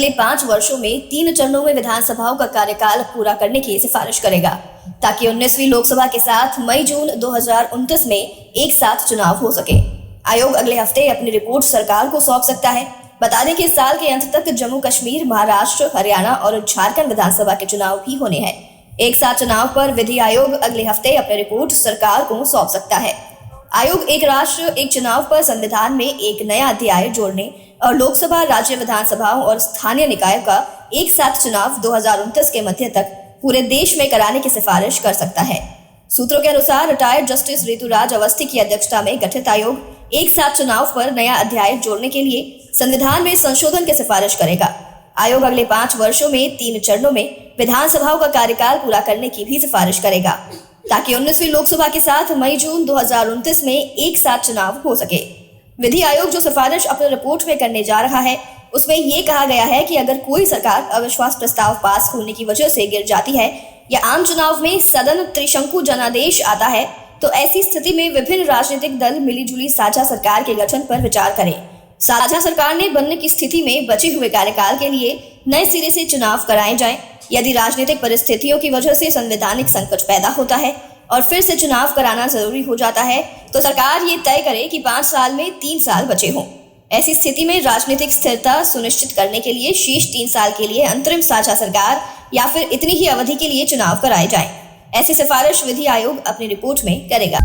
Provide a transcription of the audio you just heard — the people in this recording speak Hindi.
अगले 5 वर्षों में 3 चरणों में विधानसभाओं का कार्यकाल पूरा करने की सिफारिश करेगा, ताकि 19वीं लोकसभा के साथ मई-जून 2029 में एक साथ चुनाव हो सके। आयोग अगले हफ्ते अपनी रिपोर्ट सरकार को सौंप सकता है। बता दें कि इस साल के अंत तक जम्मू कश्मीर, महाराष्ट्र, हरियाणा और झारखंड विधानसभा के चुनाव भी होने हैं। एक साथ चुनाव पर विधि आयोग अगले हफ्ते अपनी रिपोर्ट सरकार को सौंप सकता है। आयोग एक राष्ट्र एक चुनाव पर संविधान में एक नया अध्याय जोड़ने और लोकसभा, राज्य विधानसभाओं और स्थानीय निकायों का एक साथ चुनाव 2029 के मध्य तक पूरे देश में कराने की सिफारिश कर सकता है। सूत्रों के अनुसार रिटायर्ड जस्टिस ऋतुराज अवस्थी की अध्यक्षता में गठित आयोग एक साथ चुनाव पर नया अध्याय जोड़ने के लिए संविधान में संशोधन की सिफारिश करेगा। आयोग अगले 5 वर्षों में 3 चरणों में विधानसभाओं का कार्यकाल पूरा करने की भी सिफारिश करेगा, ताकि 19वीं लोकसभा के साथ मई-जून 2029 में एक साथ चुनाव हो सके। विधि आयोग जो सिफारिश अपनी रिपोर्ट में करने जा रहा है, उसमें ये कहा गया है कि अगर कोई सरकार अविश्वास प्रस्ताव पास होने की वजह से गिर जाती है या आम चुनाव में सदन त्रिशंकु जनादेश आता है, तो ऐसी स्थिति में विभिन्न राजनीतिक दल मिलीजुली साझा सरकार के गठन पर विचार करें। साझा सरकार ने बनने की स्थिति में बचे हुए कार्यकाल के लिए नए सिरे से चुनाव कराए जाएं। यदि राजनीतिक परिस्थितियों की वजह से संवैधानिक संकट पैदा होता है और फिर से चुनाव कराना जरूरी हो जाता है, तो सरकार ये तय करे कि 5 साल में 3 साल बचे हों। ऐसी स्थिति में राजनीतिक स्थिरता सुनिश्चित करने के लिए शेष 3 साल के लिए अंतरिम साझा सरकार या फिर इतनी ही अवधि के लिए चुनाव कराए जाएं। ऐसी सिफारिश विधि आयोग अपनी रिपोर्ट में करेगा।